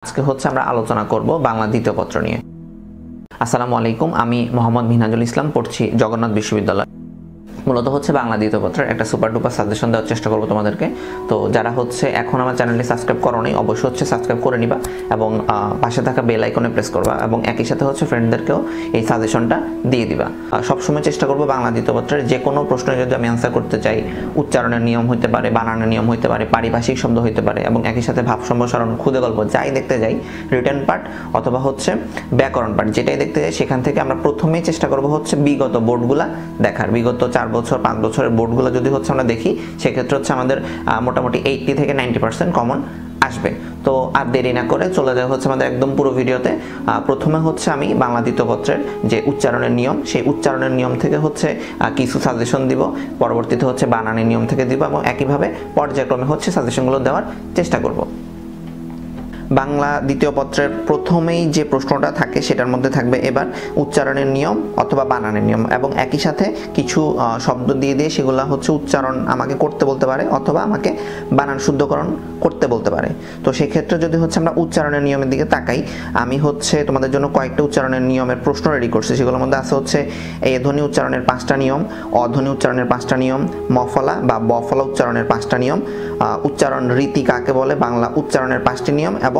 আজকে হচ্ছে আমরা আলোচনা করব বাংলা দ্বিতীয় পত্র নিয়ে। আসসালামু আলাইকুম, আমি মোহাম্মদ মিনহাজুল ইসলাম, পড়ছি জগন্নাথ বিশ্ববিদ্যালয়। মূলত হচ্ছে বাংলা দ্বিতীয় পত্রের একটা সুপার ডুপার সাজেশন দেওয়ার চেষ্টা করবো তোমাদেরকে। তো যারা হচ্ছে এখন আমার চ্যানেলটি সাবস্ক্রাইব করো নাই, অবশ্যই হচ্ছে সাবস্ক্রাইব করে নিবা এবং পাশে থাকা বেল আইকনে প্রেস করবা এবং একই সাথে হচ্ছে ফ্রেন্ডদেরকেও এই সাজেশনটা দিয়ে দিবা। সবসময় চেষ্টা করবো বাংলা দ্বিতীয় পত্রের যে কোনো প্রশ্নে যদি আমি অ্যান্সার করতে চাই, উচ্চারণের নিয়ম হইতে পারে, বানানের নিয়ম হইতে পারে, পারিভাষিক শব্দ হইতে পারে এবং একই সাথে ভাব সম্প্রসারণ, ক্ষুদে গল্প যাই দেখতে যাই, রিটেন পার্ট অথবা হচ্ছে ব্যাকরণ পার্ট যেটাই দেখতে যাই, সেখান থেকে আমরা প্রথমেই চেষ্টা করবো হচ্ছে বিগত বোর্ডগুলা দেখার। বিগত 4 বছর 5 বছরের বোর্ডগুলো যদি হচ্ছে আমরা দেখি, সেক্ষেত্রে হচ্ছে আমাদের মোটামুটি 80 থেকে 90% কমন আসবে। তো আর দেরি না করে চলে যাওয়া হচ্ছে আমাদের একদম পুরো ভিডিওতে। প্রথমে হচ্ছে আমি বাংলা দ্বিতীয় পত্রের যে উচ্চারণের নিয়ম, সেই উচ্চারণের নিয়ম থেকে হচ্ছে কিছু সাজেশন দিব, পরবর্তীতে হচ্ছে বানানের নিয়ম থেকে দিব এবং একইভাবে পর্যায়ক্রমে হচ্ছে সাজেশনগুলো দেওয়ার চেষ্টা করব। বাংলা দ্বিতীয় পত্রের প্রথমেই যে প্রশ্নটা থাকে সেটার মধ্যে থাকবে এবার উচ্চারণের নিয়ম অথবা বানানের নিয়ম এবং একই সাথে কিছু শব্দ দিয়ে দিয়ে সেগুলো হচ্ছে উচ্চারণ আমাকে করতে বলতে পারে অথবা আমাকে বানান শুদ্ধকরণ করতে বলতে পারে। তো সেক্ষেত্রে যদি হচ্ছে আমরা উচ্চারণের নিয়মের দিকে তাকাই, আমি হচ্ছে তোমাদের জন্য কয়েকটা উচ্চারণের নিয়মের প্রশ্ন রেডি করছি। সেগুলোর মধ্যে আছে হচ্ছে এ ধ্বনি উচ্চারণের 5টা নিয়ম, অধ্বনি উচ্চারণের 5টা নিয়ম, মফলা বা বফলা উচ্চারণের 5টা নিয়ম, উচ্চারণ রীতি কাকে বলে বাংলা উচ্চারণের 5টি নিয়ম এবং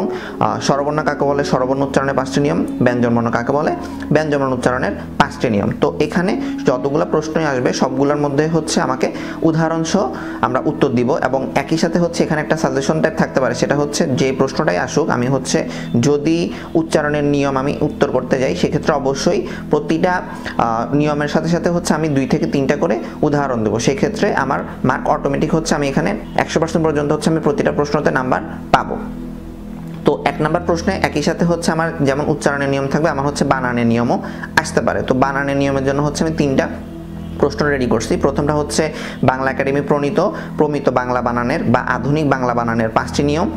স্বরবর্ণ কাকে বলে স্বরবর্ণ উচ্চারণের 5টি নিয়ম, ব্যঞ্জনবর্ণ কাকে বলে ব্যঞ্জনবর্ণ উচ্চারণের 5টি নিয়ম। তো এখানে যতগুলো প্রশ্নই আসবে সবগুলোর মধ্যে হচ্ছে আমাকে উদাহরণ সহ আমরা উত্তর দিব এবং একই সাথে হচ্ছে এখানে একটা সাজেশন টাইপ থাকতে পারে, সেটা হচ্ছে যে প্রশ্নটাই আসুক আমি হচ্ছে যদি উচ্চারণের নিয়ম আমি উত্তর করতে যাই, সেক্ষেত্রে অবশ্যই প্রতিটা নিয়মের সাথে সাথে হচ্ছে আমি 2 থেকে 3টা করে উদাহরণ দেবো। সেক্ষেত্রে আমার মার্ক অটোমেটিক হচ্ছে আমি এখানে 100% পর্যন্ত হচ্ছে আমি প্রতিটা প্রশ্নতে নাম্বার পাবো। তো 1 নাম্বার প্রশ্নে একই সাথে হচ্ছে আমার যেমন উচ্চারণের নিয়ম থাকবে, আমার হচ্ছে বানানের নিয়মও আসতে পারে। তো বানানের নিয়মের জন্য হচ্ছে আমি 3টা প্রশ্ন রেডি করছি। প্রথমটা হচ্ছে বাংলা একাডেমি প্রমিত বাংলা বানানের বা আধুনিক বাংলা বানানের 5টি নিয়ম,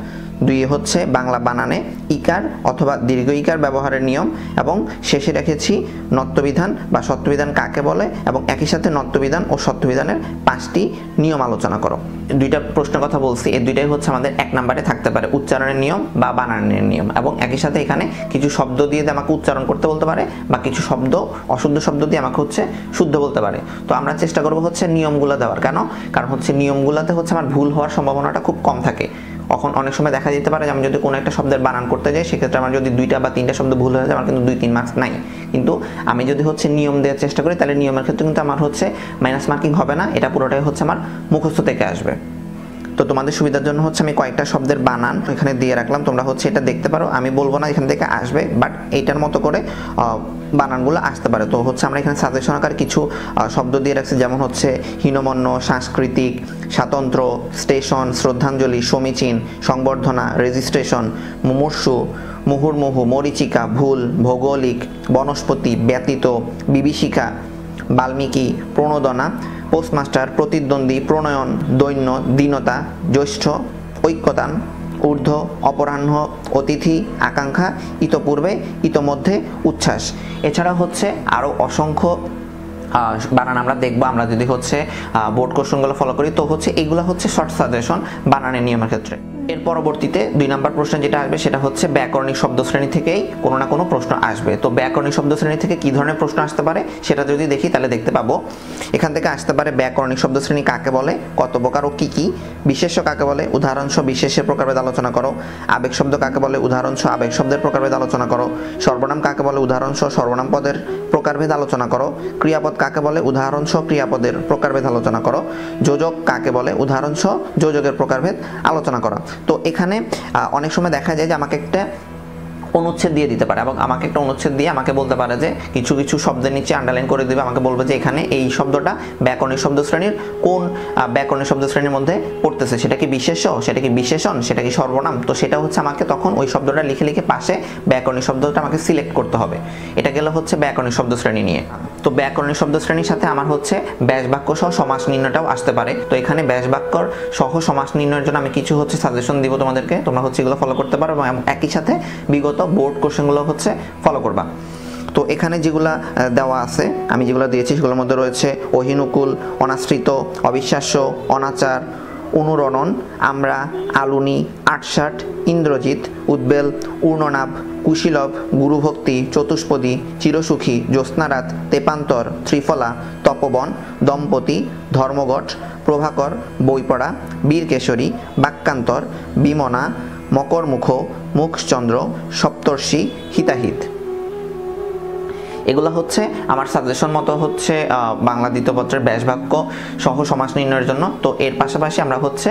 2 হচ্ছে বাংলা বানানে ইকার অথবা দীর্ঘ ইকার ব্যবহারের নিয়ম এবং শেষে রেখেছি নত্যবিধান বা সত্যবিধান কাকে বলে এবং একই সাথে নত্যবিধান ও সত্যবিধানের 5টি নিয়ম আলোচনা করো। 2টা প্রশ্নের কথা বলছি, এই 2টাই হচ্ছে আমাদের 1 নম্বরে থাকতে পারে, উচ্চারণের নিয়ম বা বানানের নিয়ম এবং একই সাথে এখানে কিছু শব্দ দিয়ে আমাকে উচ্চারণ করতে বলতে পারে বা কিছু শব্দ অশুদ্ধ শব্দ দিয়ে আমাকে হচ্ছে শুদ্ধ বলতে পারে। তো আমরা চেষ্টা করব হচ্ছে নিয়মগুলো দেওয়ার। কারণ হচ্ছে নিয়মগুলোতে হচ্ছে আমার ভুল হওয়ার সম্ভাবনাটা খুব কম থাকে। এখন অনেক সময় দেখা যেতে পারে যে আমি যদি কোনো একটা শব্দের বানান করতে যাই, সেক্ষেত্রে আমার যদি 2টা বা 3টা শব্দ ভুল হয়ে যায়, আমার কিন্তু 2-3 মার্কস নাই। কিন্তু আমি যদি হচ্ছে নিয়ম দেওয়ার চেষ্টা করি, তাহলে নিয়মের ক্ষেত্রে কিন্তু আমার হচ্ছে মাইনাস মার্কিং হবে না, এটা পুরোটাই হচ্ছে আমার মুখস্থ থেকে আসবে। তো তোমাদের সুবিধার জন্য হচ্ছে আমি কয়েকটা শব্দের বানান এখানে দিয়ে রাখলাম, তোমরা হচ্ছে এটা দেখতে পারো। আমি বলবো না এখান থেকে আসবে, বাট এইটার মতো করে বানানগুলো আসতে পারে। তো হচ্ছে আমরা এখানে সাজেশন আকার কিছু শব্দ দিয়ে রাখছি, যেমন হচ্ছে হীনমন্য, সাংস্কৃতিক, স্বাতন্ত্র, স্টেশন, শ্রদ্ধাঞ্জলি, সমীচীন, সংবর্ধনা, রেজিস্ট্রেশন, মুমূর্ষু, মুহুর্মুহু, মরীচিকা, ভুল, ভৌগোলিক, বনস্পতি, ব্যতীত, বিভীষিকা, বাল্মীকি, প্রণোদনা, পোস্টমাস্টার, প্রতিদ্বন্দ্বী, প্রণয়ন, দৈন্য, দীনতা, জ্যৈষ্ঠ, ঐক্যতান, ঊর্ধ্ব, অপরাহ্ন, অতিথি, আকাঙ্ক্ষা, ইতপূর্বে, ইতোমধ্যে, উচ্ছ্বাস। এছাড়া হচ্ছে আরও অসংখ্য বানান আমরা দেখবো আমরা যদি হচ্ছে বোর্ড কোশ্চেনগুলো ফলো করি। তো হচ্ছে এগুলো হচ্ছে শর্ট সাজেশন বানানের নিয়মের ক্ষেত্রে। এর পরবর্তীতে 2 নম্বর প্রশ্ন যেটা আসবে সেটা হচ্ছে ব্যাকরণিক শব্দ শ্রেণী থেকেই কোনো না কোনো প্রশ্ন আসবে। তো ব্যাকরণিক শব্দ শ্রেণী থেকে কি ধরনের প্রশ্ন আসতে পারে সেটা যদি দেখি তাহলে দেখতে পাবো এখান থেকে আসতে পারে ব্যাকরণিক শব্দ শ্রেণী কাকে বলে, কত প্রকার ও কি কি, বিশেষ্য কাকে বলে, উদাহরণসহ বিশেষ্যের প্রকারভেদ আলোচনা করো, আবেগ শব্দ কাকে বলে, উদাহরণসহ আবেগ শব্দের প্রকারভেদ আলোচনা করো, সর্বনাম কাকে বলে, উদাহরণসহ সর্বনাম পদের প্রকারভেদ আলোচনা করো, ক্রিয়াপদ কাকে বলে, উদাহরণসহ ক্রিয়াপদের প্রকারভেদ আলোচনা করো, যোজক কাকে বলে, উদাহরণসহ যোজকের প্রকারভেদ আলোচনা করো। তো এখানে অনেক সময় দেখা যায় যে আমাকে একটা অনুচ্ছেদ দিয়ে দিতে পারে এবং আমাকে একটা অনুচ্ছেদ দিয়ে আমাকে বলতে পারে যে কিছু কিছু শব্দের নিচে আন্ডারলাইন করে দিবে, আমাকে বলবে যে এখানে এই শব্দটা ব্যাকরণিক শব্দ শ্রেণীর কোন ব্যাকরণিক শব্দ শ্রেণীর মধ্যে পড়তেছে, সেটা কি বিশেষ্য, সেটা কি বিশেষণ, সেটা কি সর্বনাম। তো সেটা হচ্ছে আমাকে তখন ওই শব্দটা লিখে লিখে পাশে ব্যাকরণিক শব্দটা আমাকে সিলেক্ট করতে হবে। এটা গেল হচ্ছে ব্যাকরণিক শব্দ শ্রেণী নিয়ে। তো ব্যাকরণিক শব্দ শ্রেণীর সাথে আমার হচ্ছে ব্যাস বাক্য সহ সমাস নির্ণয়টাও আসতে পারে। তো এখানে ব্যাস বাক্যর সহ সমাস নির্ণয়ের জন্য আমি কিছু হচ্ছে সাজেশন দিব তোমাদেরকে, তোমরা হচ্ছে এগুলো ফলো করতে পারো এবং একই সাথে বিগত বোর্ড কোশ্চেনগুলো হচ্ছে ফলো করবা। তো এখানে যেগুলা দেওয়া আছে আমি যেগুলো দিয়েছি সেগুলোর মধ্যে রয়েছে অহিনুকুল, অনাশ্রিত, অবিশ্বাস্য, অনাচার, অনুরণন, আমরা, আলুনি, আটষাট, ইন্দ্রজিৎ, উদ্বেল, ঊর্ণনাভ, কুশীলভ, গুরুভক্তি, চতুষ্পদী, চিরসুখী, জ্যোৎস্নারাত, তেপান্তর, ত্রিফলা, তপবন, দম্পতি, ধর্মঘট, প্রভাকর, বইপড়া, বীরকেশরী, বাক্যান্তর, বিমনা, মকরমুখ, মুখচন্দ্র, সপ্তর্ষি, হিতাহিত। এগুলো হচ্ছে আমার সাজেশন মতো হচ্ছে বাংলা দ্বিতীয় পত্রের ব্যাসবাক্য সহ সমাস নির্ণয়ের জন্য। তো এর পাশাপাশি আমরা হচ্ছে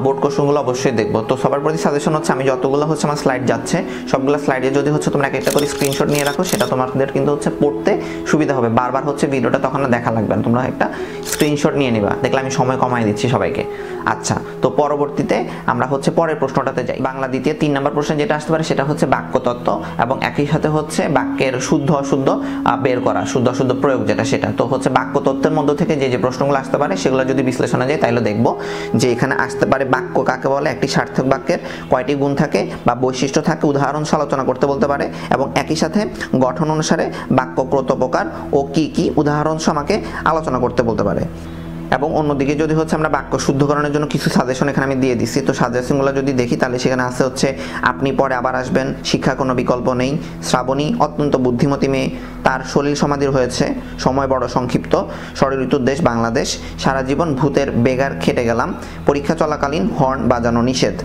বোর্ড কোশ্চেনগুলো অবশ্যই দেখব। তো সবার প্রতি সাজেশন হচ্ছে আমি যতগুলো হচ্ছে আমার স্লাইড যাচ্ছে সবগুলো স্লাইডে যদি হচ্ছে তোমরা একটা করে স্ক্রিনশট নিয়ে রাখো, সেটা তোমাদের কিন্তু হচ্ছে পড়তে সুবিধা হবে। বারবার হচ্ছে ভিডিওটা তখন দেখা লাগবে না, তোমরা একটা স্ক্রিনশট নিয়ে নিবা। দেখলে আমি সময় কমাই দিচ্ছি সবাইকে। আচ্ছা, তো পরবর্তীতে আমরা হচ্ছে পরের প্রশ্নটাতে যাই। বাংলা দ্বিতীয় 3 নম্বর প্রশ্ন যেটা আসতে পারে সেটা হচ্ছে বাক্যতত্ত্ব এবং একই সাথে হচ্ছে বাক্যের শুদ্ধ অশুদ্ধ বের করা, শুদ্ধ অশুদ্ধ প্রয়োগ যেটা সেটা। তো হচ্ছে বাক্যতত্ত্বের মধ্য থেকে যে প্রশ্নগুলো আসতে পারে সেগুলো যদি বিশ্লেষণে যায় তাহলে দেখবো যে এখানে আসতে পারে বাক্য কাকে বলে, একটি সার্থক বাক্যের কয়টি গুণ থাকে বা বৈশিষ্ট্য থাকে, উদাহরণ আলোচনা করতে বলতে পারে এবং একই সাথে গঠন অনুসারে বাক্য কত প্রকার ও কি কি উদাহরণ আমাকে আলোচনা করতে বলতে পারে। এবং অন্যদিকে যদি হচ্ছে আমরা বাক্য শুদ্ধকরণের জন্য কিছু সাজেশন এখানে আমি দিয়ে দিচ্ছি। তো সাজেশনগুলো যদি দেখি তাহলে সেখানে আছে হচ্ছে আপনি পরে আবার আসবেন, শিক্ষা কোনো বিকল্প নেই, শ্রাবণী অত্যন্ত বুদ্ধিমতী মেয়ে, তার সলিল সমাধির হয়েছে, সময় বড় সংক্ষিপ্ত, ষড়ঋতুর দেশ বাংলাদেশ, সারা জীবন ভূতের বেগার খেটে গেলাম, পরীক্ষা চলাকালীন হর্ন বাজানো নিষেধ,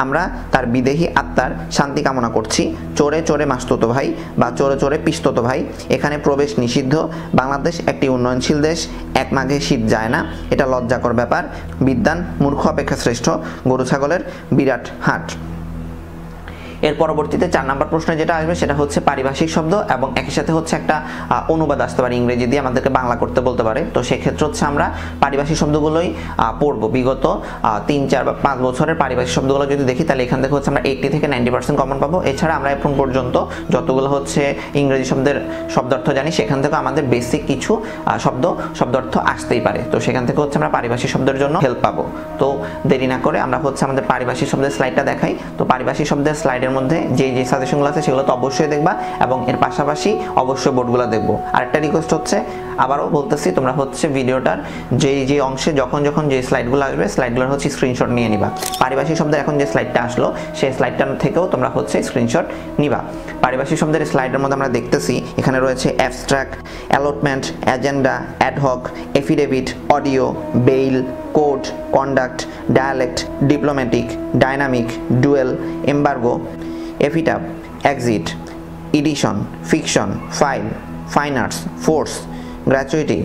আমরা তার বিদেহী আত্মার শান্তি কামনা করছি, চোরে চোরে মাসতুতো ভাই বা চোরে চোরে পিস্তত ভাই, এখানে প্রবেশ নিষিদ্ধ, বাংলাদেশ একটি উন্নয়নশীল দেশ, এক মাঘে শীত যায় না, এটা লজ্জাকর ব্যাপার, বিদ্বান মূর্খ অপেক্ষা শ্রেষ্ঠ, গরু ছাগলের বিরাট হাট। এর পরবর্তীতে 4 নম্বর প্রশ্নে যেটা আসবে সেটা হচ্ছে পারিভাষিক শব্দ এবং একই সাথে হচ্ছে একটা অনুবাদ আসতে পারে ইংরেজি দিয়ে, আমাদেরকে বাংলা করতে বলতে পারে। তো সেক্ষেত্রে হচ্ছে আমরা পারিভাষিক শব্দগুলোই পড়বো। বিগত 3, 4 বা 5 বছরের পারিভাষিক শব্দগুলো যদি দেখি তাহলে এখান থেকে হচ্ছে আমরা 80 থেকে 90% কমন পাবো। এছাড়া আমরা এখন পর্যন্ত যতগুলো হচ্ছে ইংরেজি শব্দের শব্দার্থ জানি সেখান থেকে আমাদের বেসিক কিছু শব্দার্থ আসতেই পারে। তো সেখান থেকে হচ্ছে আমরা পারিভাষিক শব্দের জন্য হেল্প পাবো। তো দেরি না করে আমরা হচ্ছে আমাদের পারিভাষিক শব্দের স্লাইডটা দেখাই। তো পারিভাষিক শব্দের স্লাইডের মধ্যে যে সাজেশনগুলো আছে সেগুলো তো অবশ্যই দেখবা এবং এর পাশাপাশি অবশ্যই বোর্ডগুলো দেখবো। আরেকটা রিকোয়েস্ট হচ্ছে, আবারও বলতেছি, তোমরা হচ্ছে ভিডিওটার যে অংশে যখন যে স্লাইডগুলো আসবে সেগুলোর হচ্ছে স্ক্রিনশট নিয়ে নিবা। পারিভাষিক শব্দের এখন যে স্লাইডটা আসলো সেই স্লাইডটার থেকেও তোমরা হচ্ছে স্ক্রিনশট নিবা। পারিভাষিক শব্দের স্লাইডের মধ্যে আমরা দেখতেছি এখানে রয়েছে abstract, allotment, agenda, ad hoc, affidavit, audio, bail, code, conduct, dialect, diplomatic, dynamic, duel, embargo, epitaph, exit, edition, fiction, file, fine arts, force, gratuity,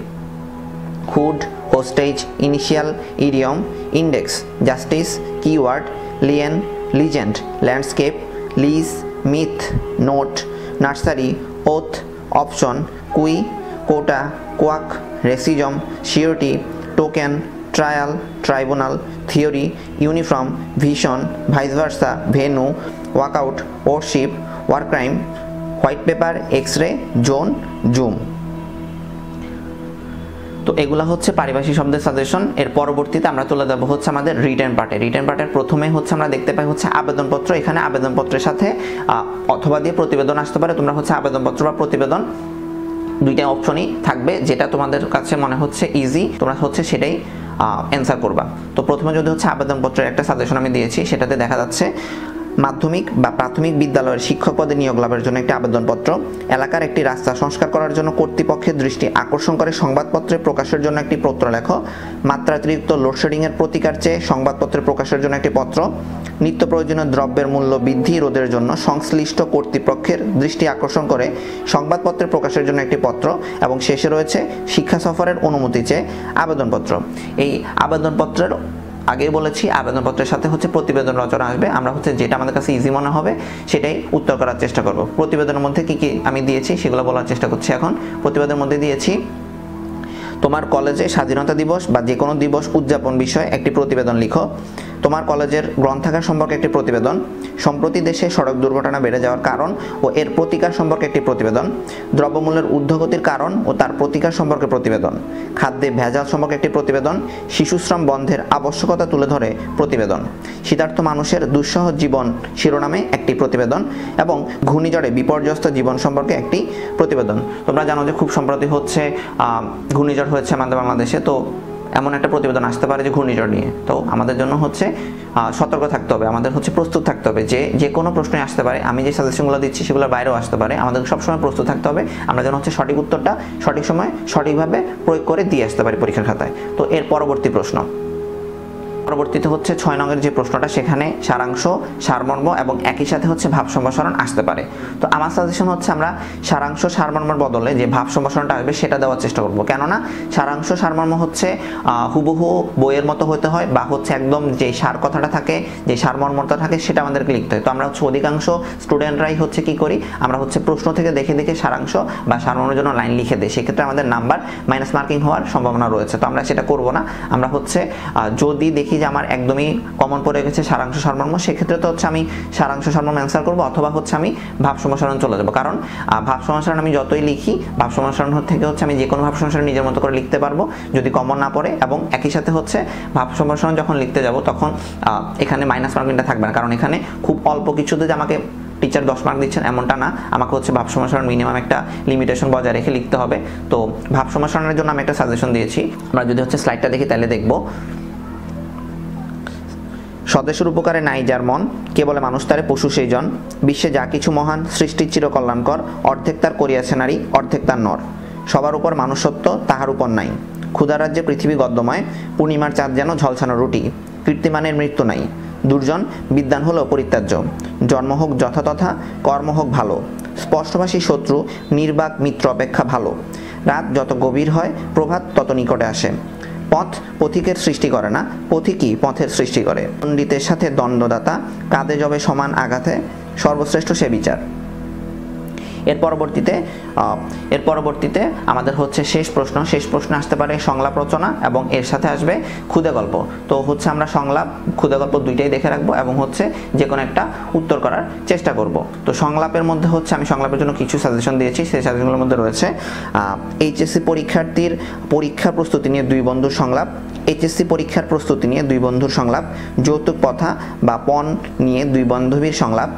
hood, hostage, initial, idiom, index, justice, keyword, lien, legend, landscape, lease, myth, note, nursery, oath, option, queue, quota, quack, racism, surety, token, trial, tribunal, theory, uniform, vision, vice versa, venue, walkout, warship, war crime, white paper, X-ray, zone, zoom. তো এগুলা হচ্ছে পারিভাষিক শব্দের suggestion. এর পরবর্তীতে আমরা চলে যাব হচ্ছে আমাদের রিটেন পার্টে। রিটেন পার্টের প্রথমে হচ্ছে আমরা দেখতে পাই হচ্ছে আবেদনপত্র। এখানে আবেদনপত্রের সাথে অথবা দিয়ে প্রতিবেদন আসতে পারে। তোমরা হচ্ছে আবেদনপত্র বা প্রতিবেদন দুইটা অপশনই থাকবে, যেটা তোমাদের কাছে মনে হচ্ছে ইজি তোমরা হচ্ছে সেটাই অ্যান্সার করবা। তো প্রথমে যদি হচ্ছে আবেদনপত্রের একটা সাজেশন আমি দিয়েছি, সেটাতে দেখা যাচ্ছে মাধ্যমিক বা প্রাথমিক বিদ্যালয়ের শিক্ষক পদে নিয়োগ লাভের জন্য একটি আবেদনপত্র, এলাকার একটি রাস্তা সংস্কার করার জন্য কর্তৃপক্ষের দৃষ্টি আকর্ষণ করে সংবাদপত্রে প্রকাশের জন্য একটি পত্র লেখ, মাত্রাতিরিক্ত লোডশেডিংয়ের প্রতিকার চেয়ে সংবাদপত্রে প্রকাশের জন্য একটি পত্র, নিত্য প্রয়োজনীয় দ্রব্যের মূল্য বৃদ্ধি রোধের জন্য সংশ্লিষ্ট কর্তৃপক্ষের দৃষ্টি আকর্ষণ করে সংবাদপত্রে প্রকাশের জন্য একটি পত্র এবং শেষে রয়েছে শিক্ষা সফরের অনুমতি চেয়ে আবেদনপত্র। এই আবেদনপত্রের আগেই বলেছি আবেদনপত্রের সাথে হচ্ছে প্রতিবেদন রচনা আসবে। আমরা হচ্ছে যেটা আমাদের কাছে ইজি মনে হবে সেটাই উত্তর করার চেষ্টা করব। প্রতিবেদনের মধ্যে কি কি আমি দিয়েছি সেগুলো বলার চেষ্টা করছি। এখন প্রতিবেদনের মধ্যে দিয়েছি তোমার কলেজে স্বাধীনতা দিবস বা যে কোনো দিবস উদযাপন বিষয়ে একটি প্রতিবেদন লিখো, তোমার কলেজের গ্রন্থাগার সম্পর্কে একটি প্রতিবেদন, সম্প্রতি দেশে সড়ক দুর্ঘটনা বেড়ে যাওয়ার কারণ ও এর প্রতিকার সম্পর্কে একটি প্রতিবেদন, দ্রব্যমূল্যের ঊর্ধ্বগতির কারণ ও তার প্রতিকার সম্পর্কে প্রতিবেদন, খাদ্যে ভেজাল সম্পর্কে একটি প্রতিবেদন, শিশুশ্রম বন্ধের আবশ্যকতা তুলে ধরে প্রতিবেদন, শীতার্থ মানুষের দুঃসহ জীবন শিরোনামে একটি প্রতিবেদন এবং ঘূর্ণিঝড়ে বিপর্যস্ত জীবন সম্পর্কে একটি প্রতিবেদন। তোমরা জানো যে খুব সম্প্রতি হচ্ছে ঘূর্ণিঝড় হয়েছে আমাদের বাংলাদেশে। তো এমন একটা প্রতিবেদন আসতে পারে যে ঘূর্ণিঝড় নিয়ে। তো আমাদের জন্য হচ্ছে সতর্ক থাকতে হবে, আমাদের হচ্ছে প্রস্তুত থাকতে হবে যে কোনো প্রশ্নই আসতে পারে। আমি যে সাজেশনগুলো দিচ্ছি সেগুলোর বাইরেও আসতে পারে, আমাদের সবসময় প্রস্তুত থাকতে হবে। আমরা যেন হচ্ছে সঠিক উত্তরটা সঠিক সময় সঠিকভাবে প্রয়োগ করে দিয়ে আসতে পারি পরীক্ষার খাতায়। তো এর পরবর্তী প্রশ্ন, পরবর্তীতে হচ্ছে 6 নংয়ের যে প্রশ্নটা, সেখানে সারাংশ, সারমর্ম এবং একই সাথে হচ্ছে ভাব সম্প্রসারণ আসতে পারে। তো আমার সাজেশন হচ্ছে আমরা সারাংশ সারমর্মের বদলে যে ভাব সম্প্রসারণটা আসবে সেটা দেওয়ার চেষ্টা করব। কেননা সারাংশ সারমর্ম হচ্ছে হুবহু বইয়ের মতো হতে হয়, বা হচ্ছে একদম যে সার কথাটা থাকে, যে সারমর্মটা থাকে সেটা আমাদেরকে লিখতে হয়। তো আমরা হচ্ছে অধিকাংশ স্টুডেন্টরাই হচ্ছে কি করি, আমরা হচ্ছে প্রশ্ন থেকে দেখে দেখে সারাংশ বা সারমর্মের জন্য লাইন লিখে দিই, সেক্ষেত্রে আমাদের নাম্বার মাইনাস মার্কিং হওয়ার সম্ভাবনা রয়েছে। তো আমরা সেটা করব না। আমরা হচ্ছে যদি দেখি যে আমার একদমই কমন পড়ে গেছে সারাংশ সারমর্ম, সেক্ষেত্রে তো হচ্ছে আমি সারাংশ সারমর্ম অ্যান্সার করব, অথবা হচ্ছে আমি ভাব সম্প্রসারণ চলে যাব। কারণ ভাব সম্প্রসারণ আমি যতই লিখি, ভাব সম্প্রসারণ থেকে হচ্ছে আমি যে কোনো ভাব সম্প্রসারণ নিজের মতো করে লিখতে পারবো যদি কমন না পড়ে। এবং একই সাথে হচ্ছে ভাব সম্প্রসারণ যখন লিখতে যাব তখন এখানে মাইনাস মার্কিংটা থাকবে না, কারণ এখানে খুব অল্প কিছুতে যে আমাকে টিচার 10 মার্ক দিচ্ছেন এমনটা না, আমাকে হচ্ছে ভাব সম্প্রসারণ মিনিমাম একটা লিমিটেশন বজায় রেখে লিখতে হবে। তো ভাব সম্প্রসারণের জন্য আমি একটা সাজেশন দিয়েছি। আমরা যদি হচ্ছে স্লাইডটা দেখি তাহলে দেখব, স্বদেশের উপকারে নাই যার মন, কে বলে মানুষ তারে পশু সেই জন, বিশ্বে যা কিছু মহান সৃষ্টির চির কল্যাণকর, অর্ধেক তার করিয়াছে নারী অর্ধেক তার নর, সবার উপর মানুষত্ব তাহার উপর নাই, ক্ষুধারাজ্যে পৃথিবী গদ্যময়, পূর্ণিমার চাঁদ যেন ঝলসানো রুটি, কীর্তিমানের মৃত্যু নাই, দুর্জন বিদ্বান হলো পরিত্যাজ্য, জন্ম হোক যথাতথা কর্ম হোক ভালো, স্পষ্টভাষী শত্রু নির্বাক মিত্র অপেক্ষা ভালো, রাত যত গভীর হয় প্রভাত তত নিকটে আসে, পথ পথিকের সৃষ্টি করে না পথিকই পথের সৃষ্টি করে, পণ্ডিতের সাথে দণ্ডদাতা কাঁধে যবে সমান আঘাতে, সর্বশ্রেষ্ঠ সে বিচার। এর পরবর্তীতে আমাদের হচ্ছে শেষ প্রশ্ন আসতে পারে সংলাপ রচনা, এবং এর সাথে আসবে ক্ষুদে গল্প। তো হচ্ছে আমরা সংলাপ ক্ষুদে গল্প দুইটাই দেখে রাখবো, এবং হচ্ছে যে কোনো একটা উত্তর করার চেষ্টা করব। তো সংলাপের মধ্যে হচ্ছে আমি সংলাপের জন্য কিছু সাজেশন দিয়েছি, সেই সাজেশনগুলোর মধ্যে রয়েছে এইচএসসি পরীক্ষার্থীর পরীক্ষার প্রস্তুতি নিয়ে 2 বন্ধুর সংলাপ, এইচএসসি পরীক্ষার প্রস্তুতি নিয়ে 2 বন্ধুর সংলাপ, যৌতুক প্রথা বা পণ নিয়ে 2 বান্ধবীর সংলাপ,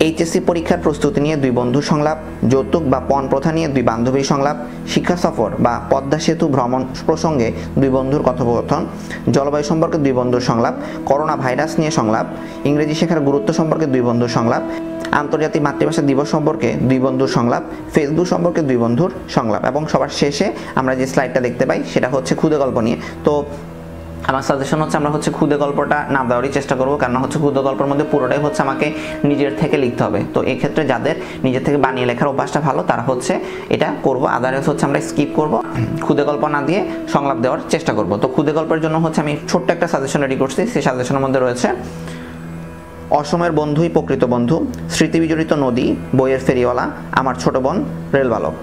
এইচএসসি পরীক্ষার প্রস্তুতি নিয়ে 2 বন্ধুর সংলাপ, যৌতুক বা পণ প্রথা নিয়ে 2 বান্ধবীর সংলাপ, শিক্ষা সফর বা পদ্মা সেতু ভ্রমণ প্রসঙ্গে 2 বন্ধুর কথোপকথন, জলবায়ু সম্পর্কে 2 বন্ধুর সংলাপ, করোনা ভাইরাস নিয়ে সংলাপ, ইংরেজি শেখার গুরুত্ব সম্পর্কে 2 বন্ধুর সংলাপ, আন্তর্জাতিক মাতৃভাষা দিবস সম্পর্কে 2 বন্ধুর সংলাপ, ফেসবুক সম্পর্কে 2 বন্ধুর সংলাপ, এবং সবার শেষে আমরা যে স্লাইডটা দেখতে পাই সেটা হচ্ছে ক্ষুদে গল্প নিয়ে। তো আমার সাজেশন হচ্ছে আমরা হচ্ছে ক্ষুদে গল্পটা না দেওয়ারই চেষ্টা করবো, কারণ হচ্ছে ক্ষুদে গল্পের মধ্যে পুরোটাই হচ্ছে আমাকে নিজের থেকে লিখতে হবে। তো এই ক্ষেত্রে যাদের নিজের থেকে বানিয়ে লেখার অভ্যাসটা ভালো তারা হচ্ছে এটা করবো, আদারওয়াইজ হচ্ছে আমরা স্কিপ করব, ক্ষুদে গল্প না দিয়ে সংলাপ দেওয়ার চেষ্টা করব। তো ক্ষুদে গল্পের জন্য হচ্ছে আমি ছোট্ট একটা সাজেশন রেডি করছি, সেই সাজেশনের মধ্যে রয়েছে অসময়ের বন্ধুই প্রকৃত বন্ধু, স্মৃতিবিজড়িত নদী, বইয়ের ফেরিওয়ালা, আমার ছোট বোন রেল বালক।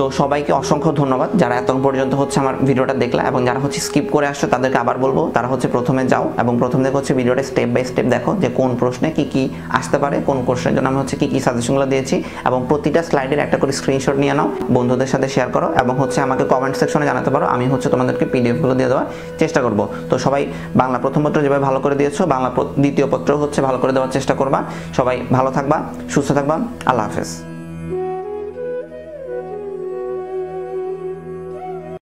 তো সবাইকে অসংখ্য ধন্যবাদ যারা এতক্ষণ পর্যন্ত হচ্ছে আমার ভিডিওটা দেখলা, এবং যারা হচ্ছে স্কিপ করে আসছো তাদেরকে আবার বলবো তারা হচ্ছে প্রথমে যাও এবং প্রথম থেকে হচ্ছে ভিডিওটা স্টেপ বাই স্টেপ দেখো যে কোন প্রশ্নে কি কি আসতে পারে, কোন কোশ্চেনের জন্য আমি হচ্ছে কি কি সাজেশনগুলো দিয়েছি, এবং প্রতিটা স্লাইডের একটা করে স্ক্রিনশট নিয়ে নাও, বন্ধুদের সাথে শেয়ার করো, এবং হচ্ছে আমাকে কমেন্ট সেকশনে জানাতে পারো, আমি হচ্ছে তোমাদেরকে পিডিএফগুলো দিয়ে দেওয়ার চেষ্টা করব। তো সবাই বাংলা প্রথম পত্র যেভাবে ভালো করে দিয়েছো, বাংলা দ্বিতীয় পত্র হচ্ছে ভালো করে দেওয়ার চেষ্টা করবা। সবাই ভালো থাকবা, সুস্থ থাকবা, আল্লাহ হাফেজ।